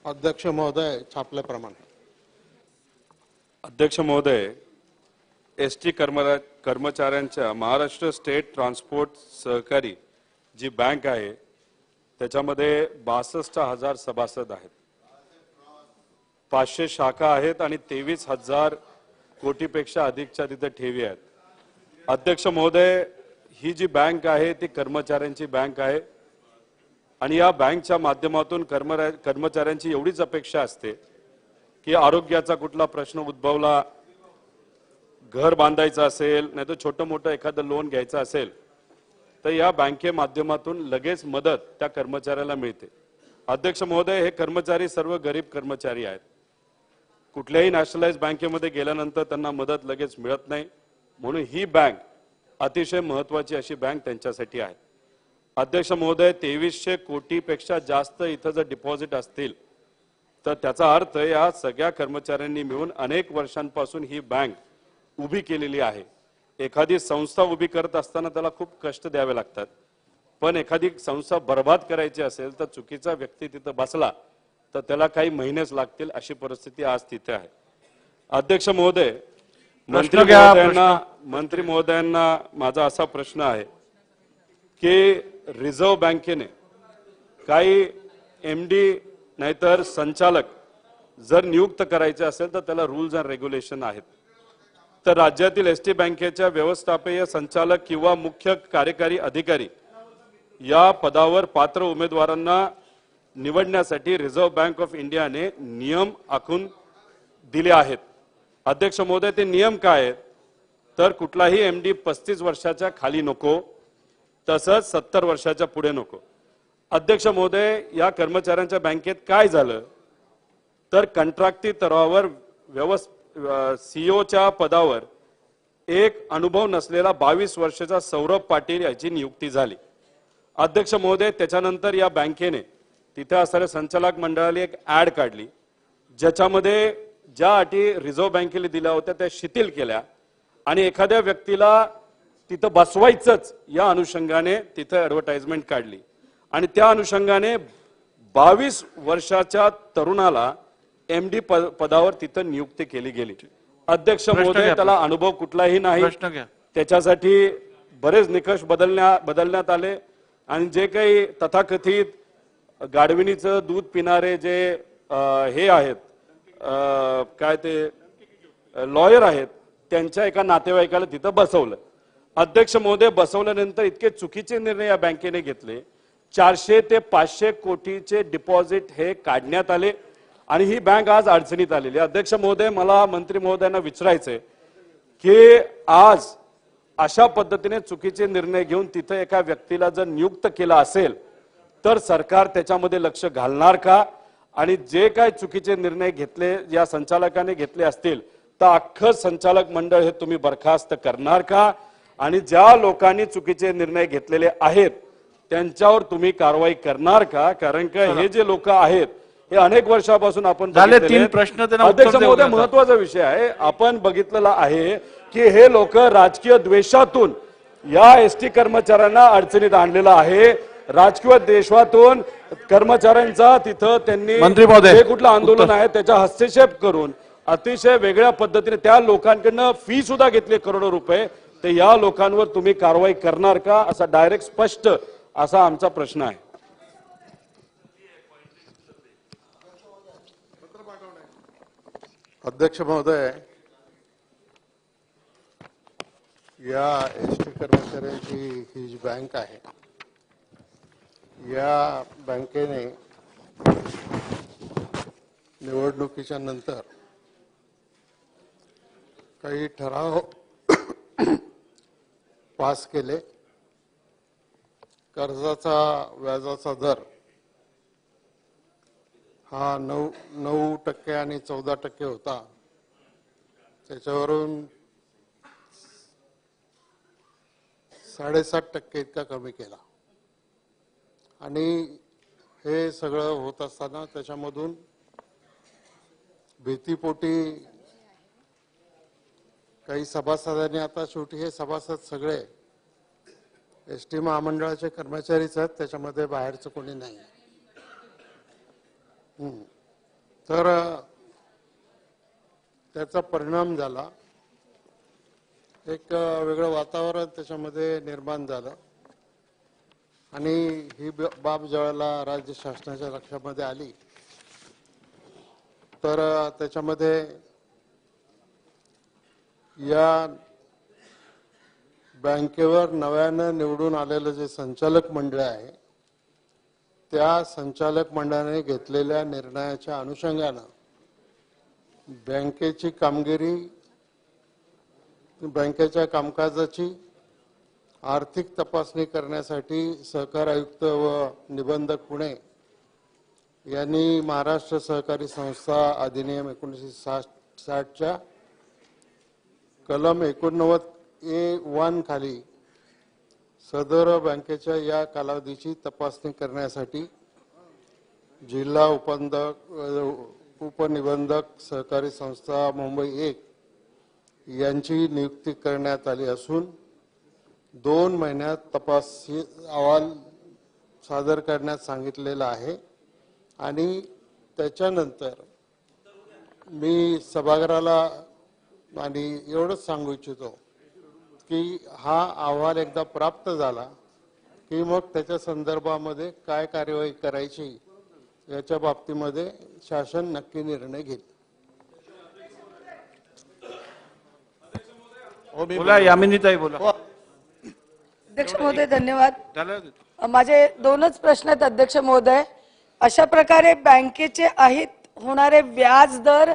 अध्यक्ष महोदय, छापल्याप्रमाणे. अध्यक्ष महोदय, एसटी कर्मचाऱ्यांच्या महाराष्ट्र स्टेट ट्रान्सपोर्ट सहकारी जी बँक आहे त्याच्यामध्ये 62,000 सभासद आहेत, 500 शाखा आहेत आणि 23,000 कोटीपेक्षा अधिकच्या तिथे ठेवी आहेत. अध्यक्ष महोदय, ही जी बँक आहे ती कर्मचाऱ्यांची बँक आहे आणि या बँकच्या माध्यमातून कर्मचाऱ्यांची एवढीच अपेक्षा असते की आरोग्याचा कुठला प्रश्न उद्भवला, घर बांधायचं असेल, नाही तर छोटं मोठं एखादं लोन घ्यायचं असेल तर या बँके माध्यमातून लगेच मदत त्या कर्मचाऱ्याला मिळते. अध्यक्ष महोदय, हे कर्मचारी सर्व गरीब कर्मचारी आहेत. कुठल्याही नॅशनलाइज बँकेमध्ये गेल्यानंतर त्यांना मदत लगेच मिळत नाही, म्हणून ही बँक अतिशय महत्वाची अशी बँक त्यांच्यासाठी आहे. अध्यक्ष महोदय, 2300 कोटीपेक्षा जास्त इथं जर डिपॉझिट असतील तर त्याचा अर्थ या सगळ्या कर्मचाऱ्यांनी मिळून अनेक वर्षांपासून ही बँक उभी केलेली आहे. एखादी संस्था उभी करत असताना त्याला खूप कष्ट द्यावे लागतात, पण एखादी संस्था बर्बाद करायची असेल तर चुकीचा व्यक्ती तिथं बसला तर त्याला काही महिनेच लागतील, अशी परिस्थिती आज तिथे आहे. अध्यक्ष महोदय, मंत्री महोदयांना माझा असा प्रश्न आहे की रिझर्व्ह बँकेने काही एमडी नाहीतर संचालक जर नियुक्त करायचे असेल तर त्याला रूल्स अँड रेग्युलेशन आहेत. तर राज्यातील एसटी बँकेच्या व्यवस्थापकीय संचालक किंवा मुख्य कार्यकारी अधिकारी या पदावर पात्र उमेदवारांना निवडण्यासाठी रिझर्व्ह बँक ऑफ इंडियाने नियम आखून दिले आहेत. अध्यक्ष महोदय, ते नियम काय आहेत तर कुठलाही एमडी 35 वर्षाच्या खाली नको, तसंच 70 वर्षाच्या पुढे नको. अध्यक्ष महोदय, या कर्मचाऱ्यांच्या बँकेत काय झालं तर कंत्राटी तत्वावर सीईओच्या पदावर एक अनुभव नसलेला 22 वर्षाचा सौरभ पाटील याची नियुक्ती झाली. अध्यक्ष महोदय, त्याच्यानंतर या बँकेने तिथे असणाऱ्या संचालक मंडळाने एक ऍड काढली ज्याच्यामध्ये ज्या अटी रिझर्व्ह बँकेने दिल्या होत्या त्या शिथिल केल्या आणि एखाद्या व्यक्तीला तिथं बसवायचंच या अनुषंगाने तिथे ऍडव्हर्टाइजमेंट काढली आणि त्या अनुषंगाने 22 वर्षाच्या तरुणाला एमडी पदावर तिथं नियुक्ती केली गेली. अध्यक्ष महोदय, त्याला अनुभव कुठलाही नाही, त्याच्यासाठी बरेच निकष बदलण्यात आले आणि जे काही तथाकथित गाढविणीचं दूध पिणारे जे हे आहेत काय ते लॉयर आहेत त्यांच्या एका नातेवाईकाला तिथं बसवलं. अध्यक्ष महोदय, बसवल्यानंतर इतके चुकीचे निर्णय या बँकेने घेतले, 400 ते 500 कोटीचे डिपॉझिट हे काढण्यात आले आणि ही बँक आज अडचणीत आलेली. अध्यक्ष महोदय, मला मंत्री महोदयांना विचारायचंय की आज अशा पद्धतीने चुकीचे निर्णय घेऊन तिथे एका व्यक्तीला जर नियुक्त केला असेल तर सरकार त्याच्यामध्ये लक्ष घालणार का आणि जे काय चुकीचे निर्णय घेतले या संचालकाने घेतले असतील तर अख्खं संचालक मंडळ हे तुम्ही बरखास्त करणार का आणि ज्या लोकांनी चुकीचे निर्णय घेतलेले आहेत त्यांच्यावर तुम्ही कारवाई करणार का? कारण का हे जे लोक आहेत हे अनेक वर्षापासून आपण तीन प्रश्न अध्यक्ष महोदय, महत्वाचा विषय आहे, आपण बघितलेला आहे की हे लोक राजकीय द्वेषातून या एसटी कर्मचाऱ्यांना अडचणीत आणलेला आहे. राजकीय द्वेषातून कर्मचाऱ्यांचा तिथं त्यांनी जे कुठलं आंदोलन आहे त्याचा हस्तक्षेप करून अतिशय वेगळ्या पद्धतीने त्या लोकांकडनं फी सुद्धा घेतली करोडो रुपये. ते या लोकांवर तुम्ही कारवाई करणार का असा डायरेक्ट स्पष्ट असा आमचा प्रश्न आहे. अध्यक्ष महोदय, या एसटी कर्मचाऱ्यांची ही जी बँक आहे या बँकेने निवडणुकीच्या नंतर काही ठराव पास केले. कर्जाचा व्याजाचा दर हा 9% आणि 14% होता, त्याच्यावरून 7.5% इतका कमी केला आणि हे सगळं होत असताना त्याच्यामधून भीतीपोटी काही सभासदांनी, आता शेवटी हे सभासद सगळे एसटी महामंडळाचे कर्मचारीच आहेत, त्याच्यामध्ये बाहेरचं कोणी नाही. तर त्याचा परिणाम झाला. एक वेगळं वातावरण त्याच्यामध्ये निर्माण झालं आणि ही बाब ज्यावेळेला राज्य शासनाच्या लक्षामध्ये आली तर त्याच्यामध्ये या बँकेवर नव्यानं निवडून आलेलं जे संचालक मंडळ आहे त्या संचालक मंडळाने घेतलेल्या निर्णयाच्या अनुषंगानं बँकेची कामगिरी, बँकेच्या कामकाजाची आर्थिक तपासणी करण्यासाठी सहकार आयुक्त व निबंधक पुणे यांनी महाराष्ट्र सहकारी संस्था अधिनियम 1960च्या कलम 89A1 खाली सदर बँकेच्या या कालावधीची तपासणी करण्यासाठी जिल्हा उपनिबंधक सहकारी संस्था मुंबई 1 यांची नियुक्ती करण्यात आली असून 2 महिन्यात तपासी अहवाल सादर करण्यास सांगितलेला आहे. आणि त्याच्यानंतर मी सभागृहाला आणि एवढंच सांगू इच्छितो की हा अहवाल एकदा प्राप्त झाला की मग त्याच्या संदर्भामध्ये काय कार्यवाही करायची याच्या बाबतीमध्ये शासन नक्की निर्णय घेईल. बोला यामिनीताई बोला. अध्यक्ष महोदय धन्यवाद. माझे 2च प्रश्न आहेत अध्यक्ष महोदय. अशा प्रकारे बँकेचे अहित होणारे व्याज दर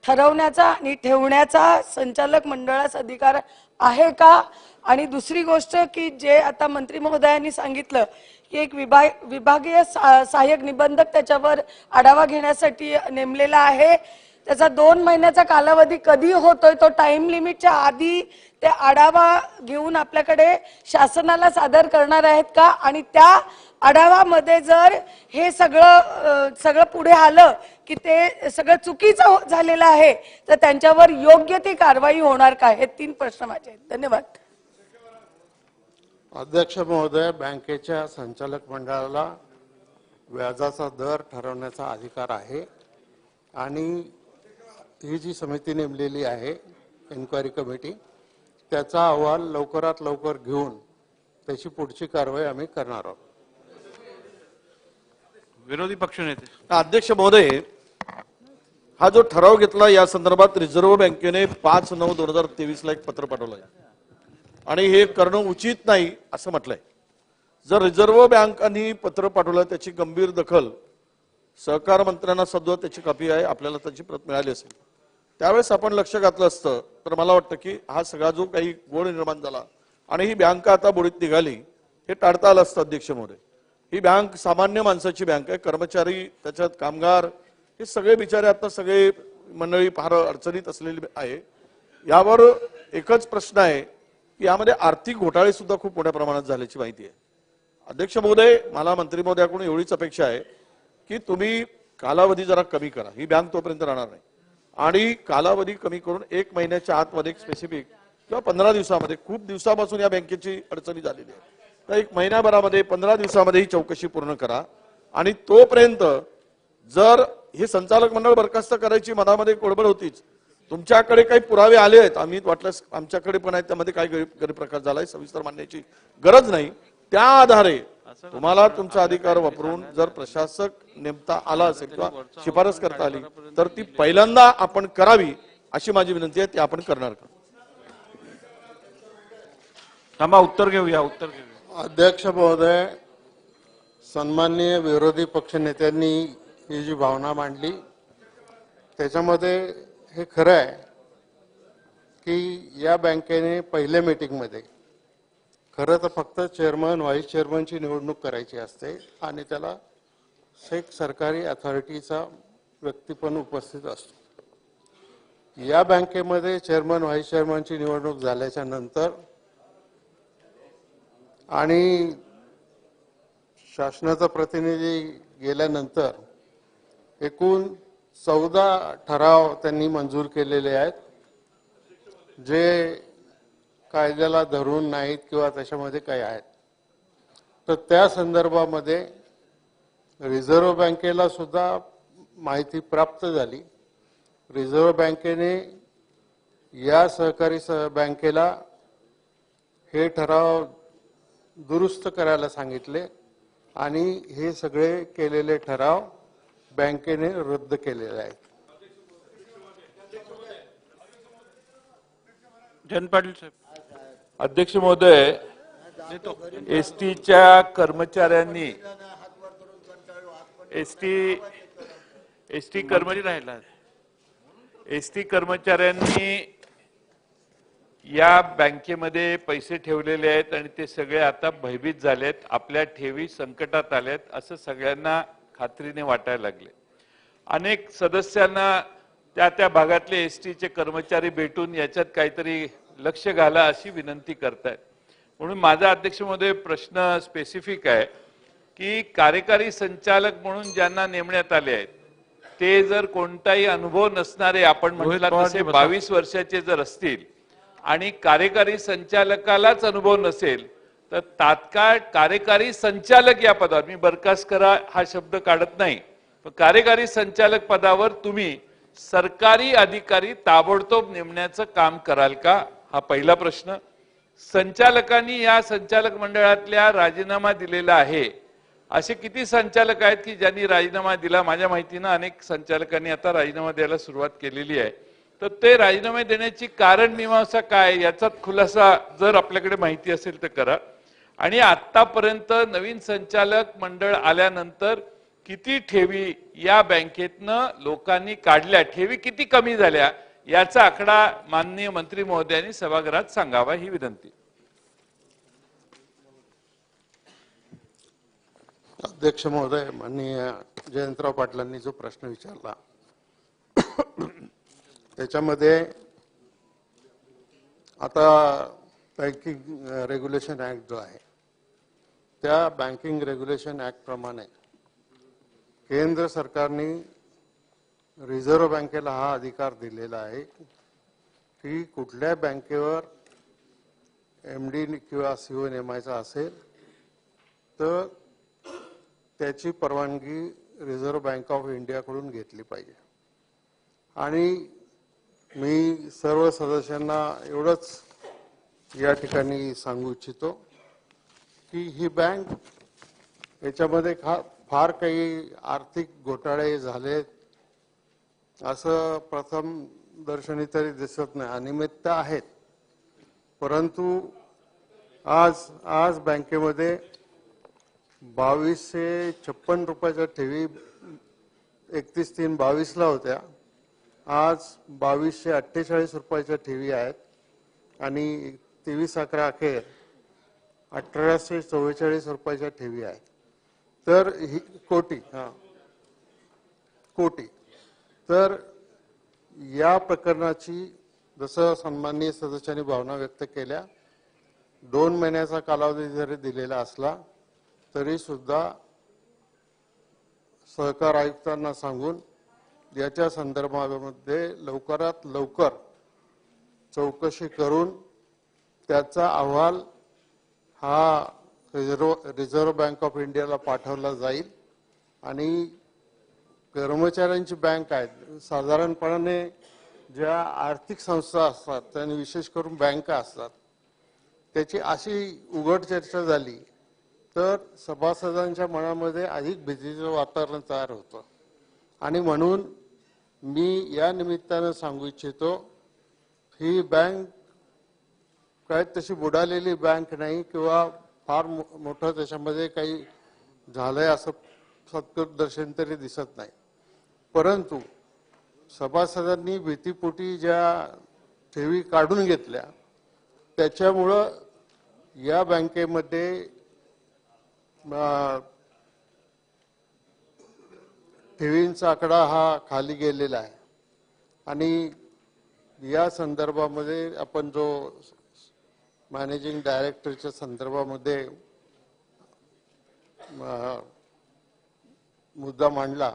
ठरवण्याचा आणि ठेवण्याचा संचालक मंडळास अधिकार आहे का? आणि दुसरी गोष्ट की जे आता मंत्री महोदयांनी सांगितलं की एक विभागीय सहाय्यक निबंधक त्याच्यावर आढावा घेण्यासाठी नेमलेला आहे, त्याचा 2 महिन्याचा कालावधी कधी होतोय? तो टाइम लिमिटच्या आधी ते आढावा घेऊन आपल्याकडे शासनाला सादर करणार आहेत का? आणि त्या आढावामध्ये जर हे सगळं पुढे आलं की ते सगळं चुकीचं झालेलं आहे तर त्यांच्यावर योग्य ती कारवाई होणार का? हे 3 प्रश्न माझे आहेत. धन्यवाद. अध्यक्ष महोदय, बँकेच्या संचालक मंडळाला व्याजाचा दर ठरवण्याचा अधिकार आहे आणि ही जी समिती नेमलेली आहे इन्क्वायरी कमिटी त्याचा अहवाल लवकरात लवकर घेऊन त्याची पुढची कारवाई आम्ही करणार आहोत. विरोधी पक्षनेते. अध्यक्ष महोदय, हा जो ठराव घेतला या संदर्भात रिझर्व्ह बँकेने 5/9/2023 ला एक पत्र पाठवलंय आणि हे करणं उचित नाही असं म्हटलंय. जर रिझर्व्ह बँकांनी पत्र पाठवलं त्याची गंभीर दखल सहकार मंत्र्यांना सुद्धा त्याची कॉपी आहे, आपल्याला त्याची प्रत मिळाली असेल, त्यावेळेस आपण लक्ष घातलं असतं तर मला वाटतं की हा सगळा जो काही गोळ निर्माण झाला आणि ही बँक आता बुडीत निघाली हे टाळता आलं असतं. अध्यक्ष महोदय, ही बँक सामान्य माणसाची बँक आहे. कर्मचारी, त्याच्यात कामगार, हे सगळे बिचारे आता सगळे मंडळी फार अडचणीत असलेली आहे. यावर एकच प्रश्न आहे की यामध्ये आर्थिक घोटाळे सुद्धा खूप मोठ्या प्रमाणात झाल्याची माहिती आहे. अध्यक्ष महोदय, मला मंत्री महोदयाकडून एवढीच अपेक्षा आहे की तुम्ही कालावधी जरा कमी करा. ही बँक तोपर्यंत राहणार नाही आणि कालावधी कमी करून 1 महिन्याच्या आतमध्ये स्पेसिफिक किंवा 15 दिवसामध्ये, खूप दिवसापासून या बँकेची अडचणी झालेली आहे, तर 1 महिन्याभरामध्ये 15 दिवसामध्ये ही चौकशी पूर्ण करा. आणि तोपर्यंत जर हे संचालक मंडळ बरखास्त करायची मनामध्ये कोडबड होतीच, तुमच्याकडे काही पुरावे आले आहेत, आम्ही वाटल्यास आमच्याकडे पण आहेत, त्यामध्ये काय गैरप्रकार झालाय सविस्तर मांडण्याची गरज नाही, त्या आधारे तुम्हाला तुमचा अधिकार वापरून जर प्रशासक नेमता आला असेल किंवा शिफारस करता आली तर ती पहिल्यांदा आपण करावी अशी माझी विनंती आहे. ती आपण करणार का? थांबा, उत्तर घेऊया. अध्यक्ष महोदय, सन्माननीय विरोधी पक्षनेत्यांनी ही जी भावना मांडली त्याच्यामध्ये हे खरं आहे की या बँकेने पहिल्या मीटिंगमध्ये खरं तर फक्त चेअरमन, व्हाईस चेअरमनची निवडणूक करायची असते आणि त्याला एक सरकारी अथॉरिटीचा व्यक्ती पण उपस्थित असतो. या बँकेमध्ये चेअरमन, व्हाईस चेअरमनची निवडणूक झाल्याच्या नंतर आणि शासनाचा प्रतिनिधी गेल्यानंतर एकूण 14 ठराव त्यांनी मंजूर केलेले आहेत जे कायद्याला धरून नाहीत किंवा त्याच्यामध्ये काही आहेत. तर त्या संदर्भामध्ये रिझर्व्ह बँकेला सुद्धा माहिती प्राप्त झाली, रिझर्व्ह बँकेने या सहकारी बँकेला हे ठराव दुरुस्त करायला सांगितले आणि हे सगळे केलेले ठराव बँकेने रद्द केलेले आहेत. जयंत पाटील साहेब. अध्यक्ष महोदय, एसटीच्या कर्मचाऱ्यांनी एसटी कर्मचारी राहिला. कर्मचाऱ्यांनी या बँकेमध्ये पैसे ठेवलेले आहेत आणि ते सगळे आता भयभीत झालेत, आपल्या ठेवी संकटात आल्यात असं सगळ्यांना खात्रीने वाटायला लागले. अनेक सदस्यांना त्या भागातले एसटीचे कर्मचारी भेटून याच्यात काहीतरी लक्ष घाला अशी विनंती करतायत. म्हणून माझा अध्यक्ष महोदय प्रश्न स्पेसिफिक आहे की कार्यकारी संचालक म्हणून ज्यांना नेमण्यात आले आहेत ते जर कोणताही अनुभव नसणारे, आपण म्हटलं तसे 22 वर्षाचे जर असतील आणि कार्यकारी संचालकालाच अनुभव नसेल तर तात्काळ कार्यकारी संचालक या पदावर, मी बरखास्त करा हा शब्द काढत नाही, पण कार्यकारी संचालक पदावर तुम्ही सरकारी अधिकारी ताबडतोब नेमण्याचं काम कराल का, हा पहिला प्रश्न. संचालकांनी या संचालक मंडळातल्या राजीनामा दिलेला आहे. असे किती संचालक आहेत की ज्यांनी राजीनामा दिला? माझ्या माहितीनं अनेक संचालकांनी आता राजीनामा द्यायला सुरुवात केलेली आहे. तर ते राजीनामे देण्याची कारण मीमांसा काय याचा खुलासा जर आपल्याकडे माहिती असेल तर करा. आणि आतापर्यंत नवीन संचालक मंडळ आल्यानंतर किती ठेवी या बँकेतनं लोकांनी काढल्या, ठेवी किती कमी झाल्या याचा आकडा माननीय मंत्री महोदयांनी सभागृहात सांगावा ही विनंती. अध्यक्ष महोदय, माननीय जयंतराव पाटलांनी जो प्रश्न विचारला त्याच्यामध्ये आता बँकिंग रेग्युलेशन ऍक्ट जो आहे त्या बँकिंग रेग्युलेशन ऍक्ट प्रमाणे केंद्र सरकारने रिझर्व्ह बँकेला हा अधिकार दिलेला आहे की कुठल्या बँकेवर एमडी किंवा सीओ नेमायचा असेल तर त्याची परवानगी रिझर्व्ह बँक ऑफ इंडियाकडून घेतली पाहिजे. आणि मी सर्व सदस्यांना एवढंच या ठिकाणी सांगू इच्छितो की ही बँक याच्यामध्ये फार काही आर्थिक घोटाळे झालेत असं प्रथम दर्शनी तरी दिसत नाही. अनियमितता आहेत, परंतु आज बँकेमध्ये 2256 रुपयाच्या ठेवी 31/3/22 ला होत्या. आज 2248 रुपयाच्या ठेवी आहेत आणि 23/11 अखेर 1844 रुपयाच्या ठेवी आहेत. तर ही कोटी तर या प्रकरणाची जसं सन्माननीय सदस्यांनी भावना व्यक्त केल्या, 2 महिन्याचा कालावधी जरी दिलेला असला तरी सुद्धा सहकार आयुक्तांना सांगून याच्या संदर्भामध्ये लवकरात लवकर चौकशी करून त्याचा अहवाल हा रिझर्व्ह बँक ऑफ इंडियाला पाठवला जाईल. आणि कर्मचाऱ्यांची बँक आहे, साधारणपणे ज्या आर्थिक संस्था असतात त्यांनी विशेष करून बँका असतात, त्याची अशी उघड चर्चा झाली तर सभासदांच्या मनामध्ये अधिक भीतीचं वातावरण तयार होतं. आणि म्हणून मी या निमित्तानं सांगू इच्छितो, ही बँक काय तशी बुडालेली बँक नाही किंवा फार मोठं त्याच्यामध्ये काही झालंय असं सत्कृत तरी दिसत नाही. परंतु सभासदांनी भीतीपोटी ज्या ठेवी काढून घेतल्या त्याच्यामुळं या बँकेमध्ये ठेवींचा आकडा हा खाली गेलेला आहे. आणि या संदर्भामध्ये आपण जो मॅनेजिंग डायरेक्टरच्या संदर्भामध्ये मुद्दा मांडला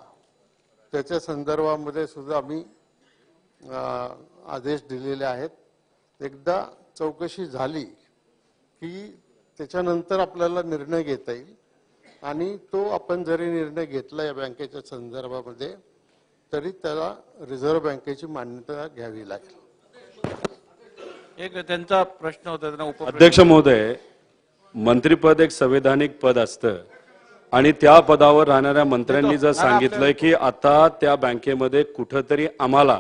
त्याच्या संदर्भामध्ये सुद्धा आम्ही आदेश दिलेले आहेत. एकदा चौकशी झाली की त्याच्यानंतर आपल्याला निर्णय घेता येईल. आणि तो आपण जरी निर्णय घेतला या बँकेच्या संदर्भामध्ये तरी त्याला रिझर्व्ह बँकेची मान्यता घ्यावी लागेल. एक त्यांचा प्रश्न होता त्यांना उपप्रश्न. अध्यक्ष महोदय, मंत्रीपद एक संवैधानिक पद असतं आणि त्या पदावर राहणाऱ्या मंत्र्यांनी जर सांगितलंय की आता त्या बँकेमध्ये कुठंतरी आम्हाला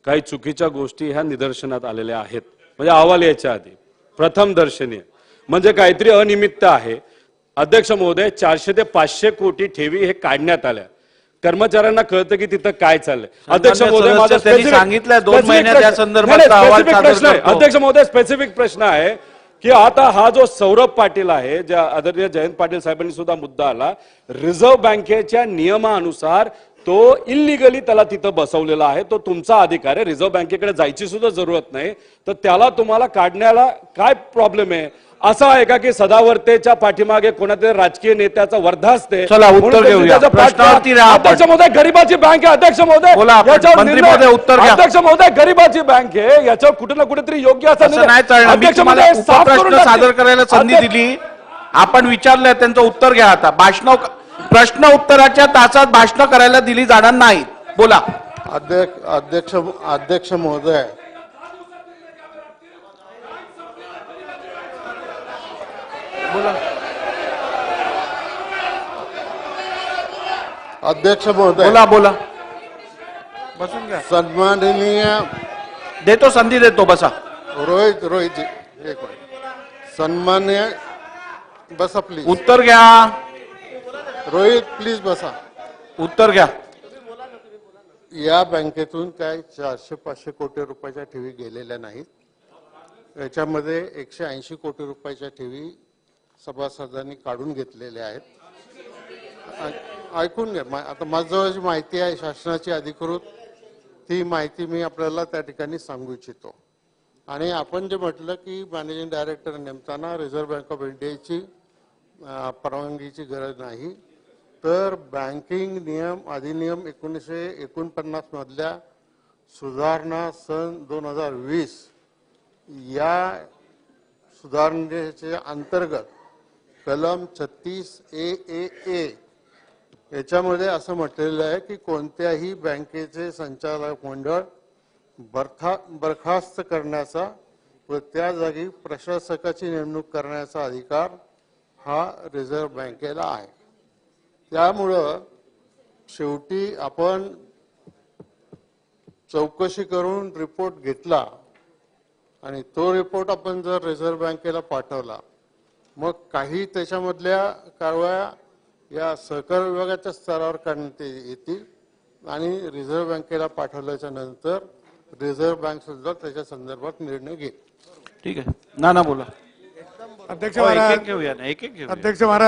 काही चुकीच्या गोष्टी ह्या निदर्शनात आलेल्या आहेत, म्हणजे अहवाल यायच्या आधी प्रथम दर्शनीय म्हणजे काहीतरी अनियमितता आहे. अध्यक्ष महोदय, 400 ते 500 कोटी ठेवी हे काढण्यात आल्या. कर्मचाऱ्यांना कळतं की तिथं काय चाललंय. अध्यक्ष महोदय, माझा त्यांनी specific- सांगितलंय 2 specific महिन्यात प्रश्न- या संदर्भात नाही, नाही, अहवाल specific सादर प्रश्न आहे. करतो. अध्यक्ष महोदय, स्पेसिफिक प्रश्न आहे की आता हा जो सौरभ पाटील आहे, ज्या आदरणीय जयंत पाटील साहेबांनी सुद्धा मुद्दा आला, रिझर्व्ह बँकेच्या नियमानुसार तो इलिगली त्याला तिथं बसवलेला आहे. तो तुमचा अधिकार आहे, रिझर्व्ह बँकेकडे जायची सुद्धा जरूरत नाही, तर त्याला तुम्हाला काढण्याला काय प्रॉब्लेम आहे? असं आहे का की सदावर्तेच्या पाठीमागे कोणातरी राजकीय नेत्याचा वर्धा असते? चला, उत्तर म्हणून त्यांनी घेऊया. त्याचा प्रश्नावरती राहा आपण. अध्यक्ष महोदय, गरीबाची बँक आहे. अध्यक्ष महोदय, बोला आपण. याच्यावर मंत्री निर्णय- महोदय, उत्तर घ्या. अध्यक्ष महोदय, गरीबाची बँक आहे, याच्यावर कुठे ना कुठेतरी योग्य असा असं नाही चालणार. मी अध्यक्ष तुम्हाला महोदय, साफ करून उपप्रश्न टाकते. सादर करायला संधी अध्यक्ष- दिली. आपण विचारलंय, त्यांचं उत्तर घ्या. आता प्रश्न उत्तराच्या तासात भाषण करायला दिली जाणार नाही. बोला. अध्यक्ष महोदय, अध्यक्ष महोदय, बोला बोला. बसून घ्या. सन्माननीय देतो, संधी देतो. बसा. रोहित जी एक मिनिट. सन्मान्य बसा प्लीज. उत्तर घ्या. रोहित प्लीज बसा. उत्तर घ्या. या बँकेतून काय 400-500 कोटी रुपयाच्या ठेवी गेलेल्या नाहीत. याच्यामध्ये 180 कोटी रुपयाच्या ठेवी सभासदांनी काढून घेतलेल्या आहेत. ऐकून घ्या. आता माझ्याजवळ जी माहिती आहे शासनाची अधिकृत, ती माहिती मी आपल्याला त्या ठिकाणी सांगू इच्छितो. आणि आपण जे म्हटलं की मॅनेजिंग डायरेक्टर नेमताना रिझर्व्ह बँक ऑफ इंडियाची परवानगीची गरज नाही, तर बँकिंग नियम अधिनियम 1949 मधल्या सुधारणा सन 2020 या सुधारणेच्या अंतर्गत कलम 36A याच्यामध्ये असं म्हटलेलं आहे की कोणत्याही बँकेचे संचालक मंडळ बरखास्त करण्याचा व त्या जागी प्रशासकाची नेमणूक करण्याचा अधिकार हा रिझर्व्ह बँकेला आहे. त्यामुळं शेवटी आपण चौकशी करून रिपोर्ट घेतला आणि तो रिपोर्ट आपण जर रिझर्व्ह बँकेला पाठवला, मग काही त्याच्यामधल्या कारवाया या सहकार विभागाच्या स्तरावर करण्यात येतील आणि रिझर्व्ह बँकेला पाठवल्याच्या नंतर रिझर्व्ह बँक सुद्धा त्याच्या संदर्भात निर्णय घेईल. ठीक आहे. ना बोला. अध्यक्ष एक महाराज एक घेऊया ना. एक एक घेऊया. अध्यक्ष महाराज